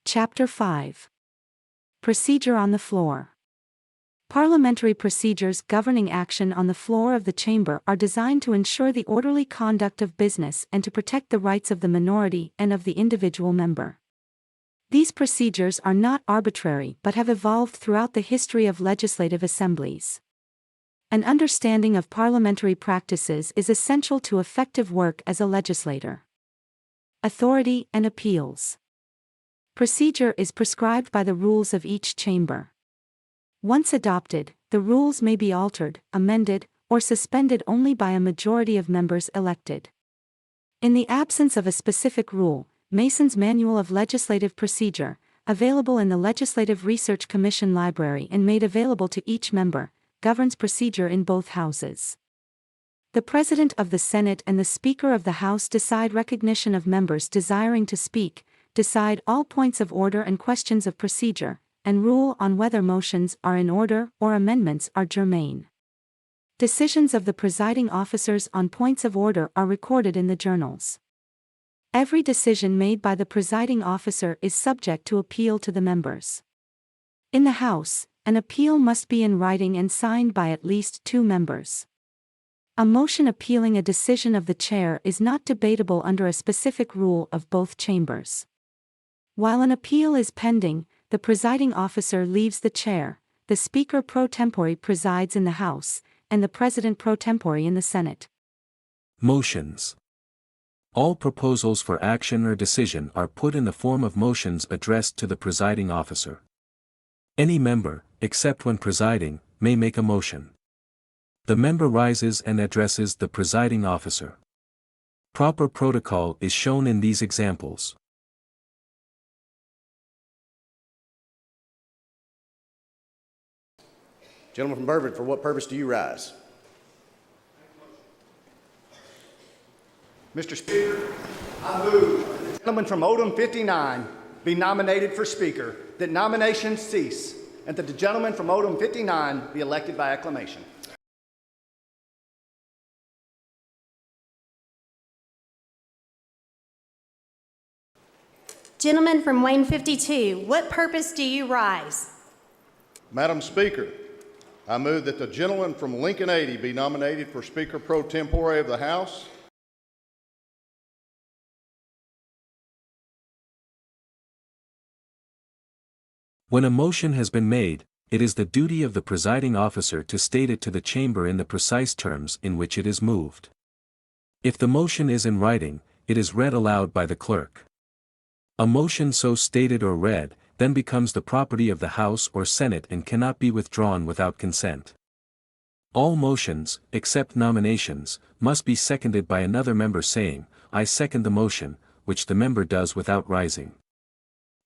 Chapter 5. Procedure on the floor. Parliamentary procedures governing action on the floor of the chamber are designed to ensure the orderly conduct of business and to protect the rights of the minority and of the individual member. These procedures are not arbitrary but have evolved throughout the history of legislative assemblies. An understanding of parliamentary practices is essential to effective work as a legislator. Authority and appeals. Procedure is prescribed by the rules of each chamber. Once adopted, the rules may be altered, amended, or suspended only by a majority of members elected. In the absence of a specific rule, Mason's Manual of Legislative Procedure, available in the Legislative Research Commission Library and made available to each member, governs procedure in both houses. The President of the Senate and the Speaker of the House decide recognition of members desiring to speak, decide all points of order and questions of procedure, and rule on whether motions are in order or amendments are germane. Decisions of the presiding officers on points of order are recorded in the journals. Every decision made by the presiding officer is subject to appeal to the members. In the House, an appeal must be in writing and signed by at least 2 members. A motion appealing a decision of the chair is not debatable under a specific rule of both chambers. While an appeal is pending, the presiding officer leaves the chair, the Speaker pro tempore presides in the House, and the President pro tempore in the Senate. Motions. All proposals for action or decision are put in the form of motions addressed to the presiding officer. Any member, except when presiding, may make a motion. The member rises and addresses the presiding officer. Proper protocol is shown in these examples. Gentleman from Burford, for what purpose do you rise? Mr. Speaker, I move that the gentleman from Odom 59 be nominated for Speaker, that nominations cease, and that the gentleman from Odom 59 be elected by acclamation. Gentleman from Wayne 52, what purpose do you rise? Madam Speaker, I move that the gentleman from Lincoln 80 be nominated for Speaker pro tempore of the House. When a motion has been made, it is the duty of the presiding officer to state it to the chamber in the precise terms in which it is moved. If the motion is in writing, it is read aloud by the clerk. A motion so stated or read then becomes the property of the House or Senate and cannot be withdrawn without consent. All motions, except nominations, must be seconded by another member saying, "I second the motion," which the member does without rising.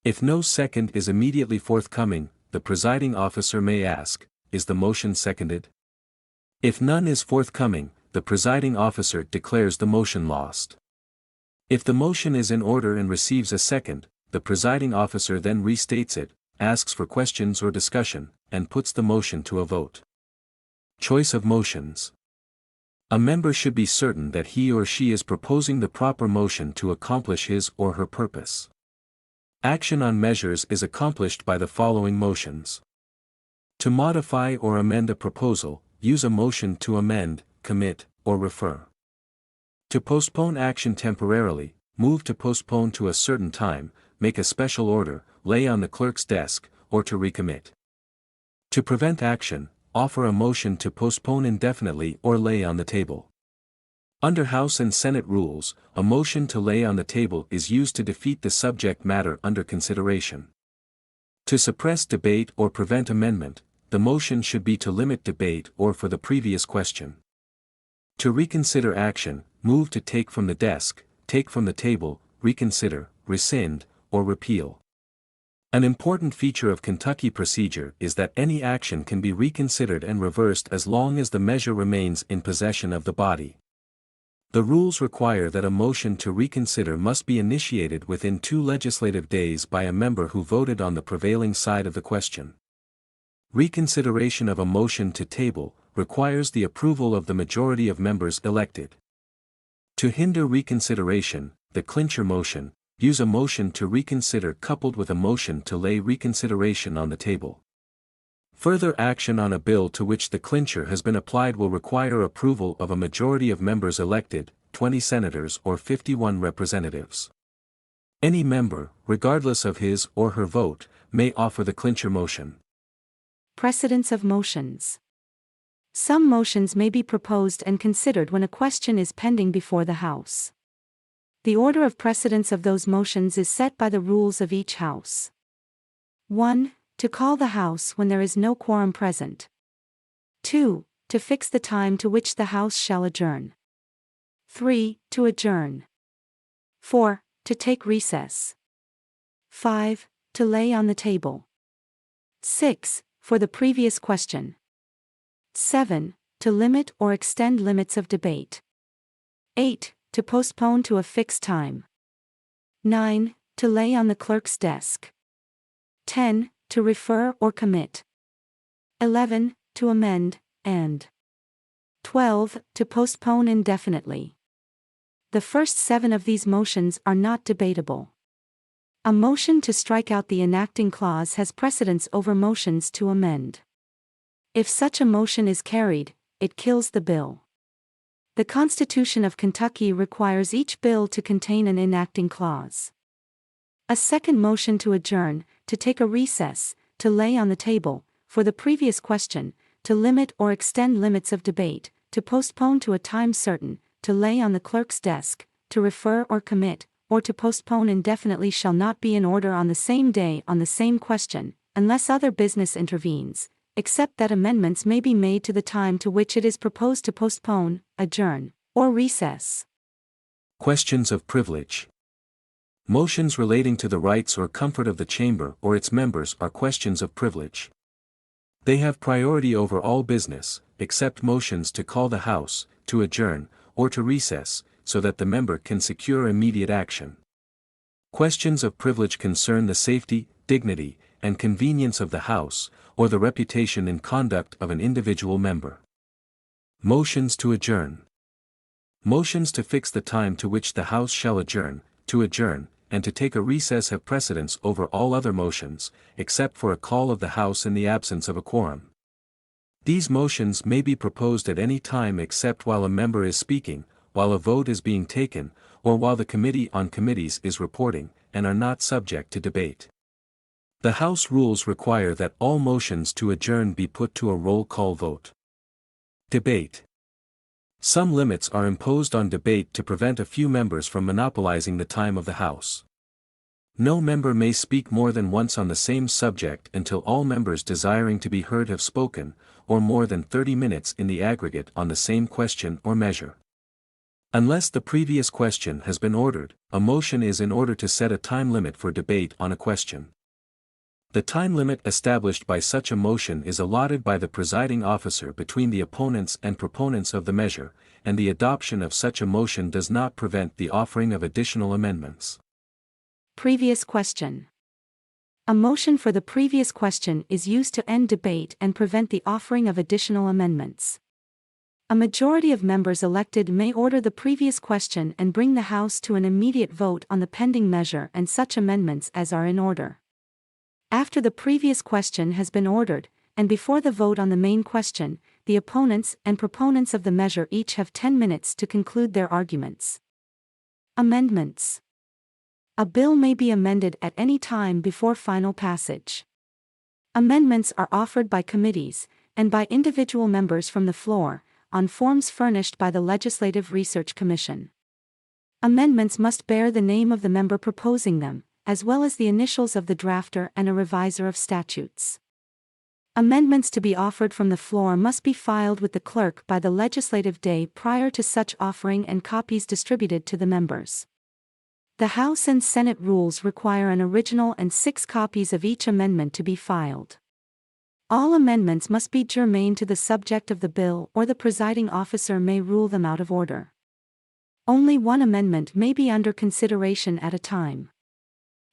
If no second is immediately forthcoming, the presiding officer may ask, "Is the motion seconded?" If none is forthcoming, the presiding officer declares the motion lost. If the motion is in order and receives a second, the presiding officer then restates it, asks for questions or discussion, and puts the motion to a vote. Choice of motions. A member should be certain that he or she is proposing the proper motion to accomplish his or her purpose. Action on measures is accomplished by the following motions. To modify or amend a proposal, use a motion to amend, commit, or refer. To postpone action temporarily, move to postpone to a certain time, make a special order, lay on the clerk's desk, or to recommit. To prevent action, offer a motion to postpone indefinitely or lay on the table. Under House and Senate rules, a motion to lay on the table is used to defeat the subject matter under consideration. To suppress debate or prevent amendment, the motion should be to limit debate or for the previous question. To reconsider action, move to take from the desk, take from the table, reconsider, rescind, or repeal. An important feature of Kentucky procedure is that any action can be reconsidered and reversed as long as the measure remains in possession of the body. The rules require that a motion to reconsider must be initiated within 2 legislative days by a member who voted on the prevailing side of the question. Reconsideration of a motion to table requires the approval of the majority of members elected. To hinder reconsideration, the clincher motion, use a motion to reconsider coupled with a motion to lay reconsideration on the table. Further action on a bill to which the clincher has been applied will require approval of a majority of members elected, 20 senators or 51 representatives. Any member, regardless of his or her vote, may offer the clincher motion. Precedence of motions. Some motions may be proposed and considered when a question is pending before the House. The order of precedence of those motions is set by the rules of each House. 1. To call the House when there is no quorum present. 2. To fix the time to which the House shall adjourn. 3. To adjourn. 4. To take recess. 5. To lay on the table. 6. For the previous question. 7. To limit or extend limits of debate. 8. To postpone to a fixed time. 9. To lay on the clerk's desk. 10. To refer or commit. 11. To amend, and 12. To postpone indefinitely. The first 7 of these motions are not debatable. A motion to strike out the enacting clause has precedence over motions to amend. If such a motion is carried, it kills the bill. The Constitution of Kentucky requires each bill to contain an enacting clause. A second motion to adjourn, to take a recess, to lay on the table, for the previous question, to limit or extend limits of debate, to postpone to a time certain, to lay on the clerk's desk, to refer or commit, or to postpone indefinitely shall not be in order on the same day on the same question, unless other business intervenes, except that amendments may be made to the time to which it is proposed to postpone, adjourn, or recess. Questions of privilege. Motions relating to the rights or comfort of the chamber or its members are questions of privilege. They have priority over all business, except motions to call the House, to adjourn, or to recess, so that the member can secure immediate action. Questions of privilege concern the safety, dignity, and convenience of the House, or the reputation and conduct of an individual member. Motions to adjourn. Motions to fix the time to which the House shall adjourn, and to take a recess have precedence over all other motions, except for a call of the House in the absence of a quorum. These motions may be proposed at any time except while a member is speaking, while a vote is being taken, or while the Committee on Committees is reporting, and are not subject to debate. The House rules require that all motions to adjourn be put to a roll call vote. Debate. Some limits are imposed on debate to prevent a few members from monopolizing the time of the House. No member may speak more than once on the same subject until all members desiring to be heard have spoken, or more than 30 minutes in the aggregate on the same question or measure. Unless the previous question has been ordered, a motion is in order to set a time limit for debate on a question. The time limit established by such a motion is allotted by the presiding officer between the opponents and proponents of the measure, and the adoption of such a motion does not prevent the offering of additional amendments. Previous question. A motion for the previous question is used to end debate and prevent the offering of additional amendments. A majority of members elected may order the previous question and bring the House to an immediate vote on the pending measure and such amendments as are in order. After the previous question has been ordered, and before the vote on the main question, the opponents and proponents of the measure each have 10 minutes to conclude their arguments. Amendments. A bill may be amended at any time before final passage. Amendments are offered by committees, and by individual members from the floor, on forms furnished by the Legislative Research Commission. Amendments must bear the name of the member proposing them, as well as the initials of the drafter and a reviser of statutes. Amendments to be offered from the floor must be filed with the clerk by the legislative day prior to such offering and copies distributed to the members. The House and Senate rules require an original and 6 copies of each amendment to be filed. All amendments must be germane to the subject of the bill, or the presiding officer may rule them out of order. Only one amendment may be under consideration at a time.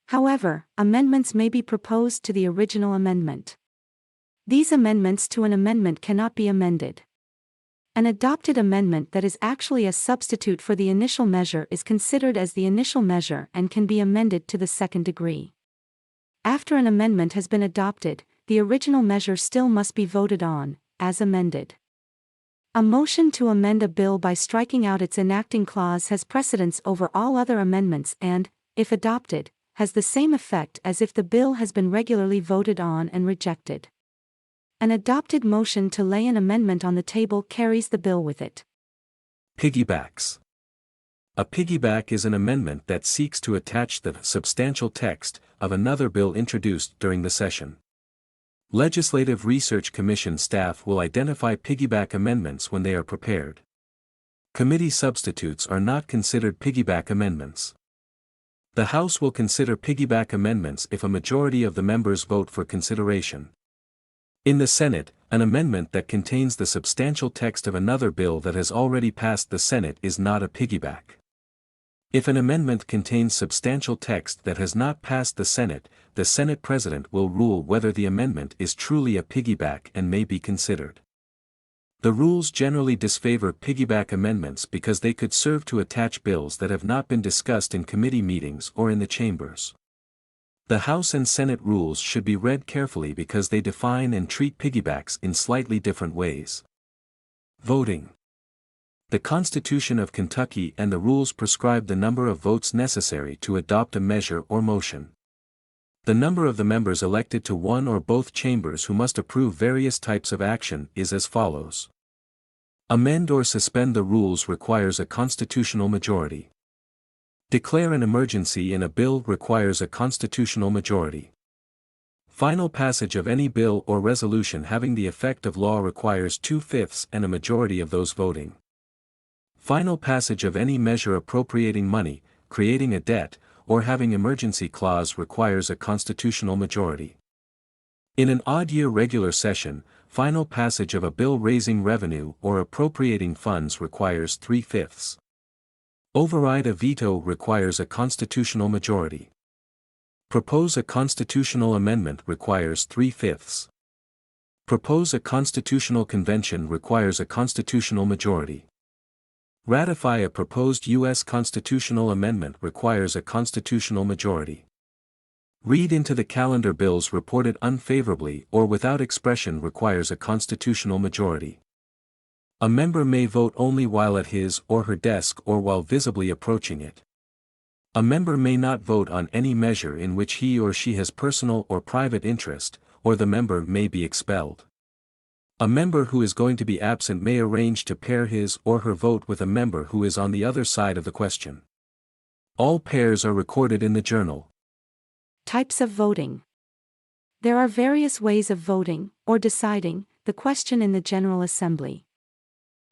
However, amendments may be proposed to the original amendment. These amendments to an amendment cannot be amended. An adopted amendment that is actually a substitute for the initial measure is considered as the initial measure and can be amended to the second degree. After an amendment has been adopted, the original measure still must be voted on, as amended. A motion to amend a bill by striking out its enacting clause has precedence over all other amendments and, if adopted, has the same effect as if the bill has been regularly voted on and rejected. An adopted motion to lay an amendment on the table carries the bill with it. Piggybacks. A piggyback is an amendment that seeks to attach the substantial text of another bill introduced during the session. Legislative Research Commission staff will identify piggyback amendments when they are prepared. Committee substitutes are not considered piggyback amendments. The House will consider piggyback amendments if a majority of the members vote for consideration. In the Senate, an amendment that contains the substantial text of another bill that has already passed the Senate is not a piggyback. If an amendment contains substantial text that has not passed the Senate President will rule whether the amendment is truly a piggyback and may be considered. The rules generally disfavor piggyback amendments because they could serve to attach bills that have not been discussed in committee meetings or in the chambers. The House and Senate rules should be read carefully because they define and treat piggybacks in slightly different ways. Voting. The Constitution of Kentucky and the rules prescribe the number of votes necessary to adopt a measure or motion. The number of the members elected to one or both chambers who must approve various types of action is as follows. Amend or suspend the rules requires a constitutional majority. Declare an emergency in a bill requires a constitutional majority. Final passage of any bill or resolution having the effect of law requires 2/5 and a majority of those voting. Final passage of any measure appropriating money, creating a debt, or having emergency clause requires a constitutional majority. In an odd-year regular session, final passage of a bill raising revenue or appropriating funds requires 3/5. Override a veto requires a constitutional majority. Propose a constitutional amendment requires 3/5. Propose a constitutional convention requires a constitutional majority. Ratify a proposed U.S. constitutional amendment requires a constitutional majority. Read into the calendar bills reported unfavorably or without expression requires a constitutional majority. A member may vote only while at his or her desk or while visibly approaching it. A member may not vote on any measure in which he or she has personal or private interest, or the member may be expelled. A member who is going to be absent may arrange to pair his or her vote with a member who is on the other side of the question. All pairs are recorded in the journal. Types of voting. There are various ways of voting, or deciding, the question in the General Assembly.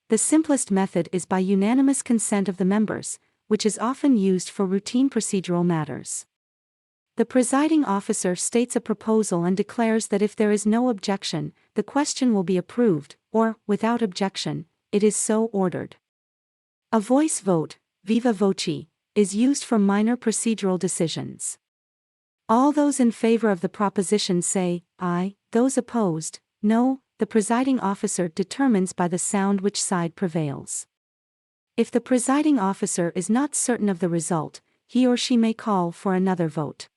The simplest method is by unanimous consent of the members, which is often used for routine procedural matters. The presiding officer states a proposal and declares that if there is no objection, the question will be approved, or, without objection, it is so ordered. A voice vote, viva voce, is used for minor procedural decisions. All those in favor of the proposition say, aye, those opposed, no. The presiding officer determines by the sound which side prevails. If the presiding officer is not certain of the result, he or she may call for another vote.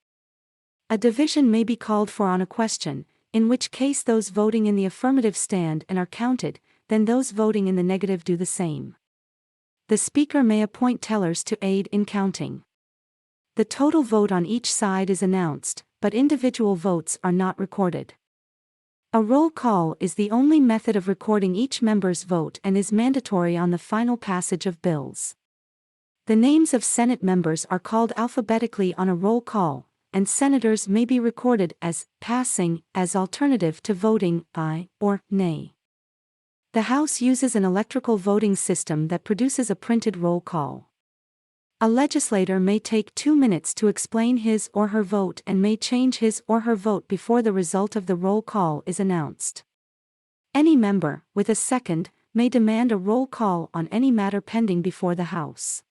A division may be called for on a question, in which case those voting in the affirmative stand and are counted, then those voting in the negative do the same. The Speaker may appoint tellers to aid in counting. The total vote on each side is announced, but individual votes are not recorded. A roll call is the only method of recording each member's vote and is mandatory on the final passage of bills. The names of Senate members are called alphabetically on a roll call, and senators may be recorded as passing as alternative to voting aye or nay. The House uses an electrical voting system that produces a printed roll call. A legislator may take 2 minutes to explain his or her vote and may change his or her vote before the result of the roll call is announced. Any member, with a second, may demand a roll call on any matter pending before the House.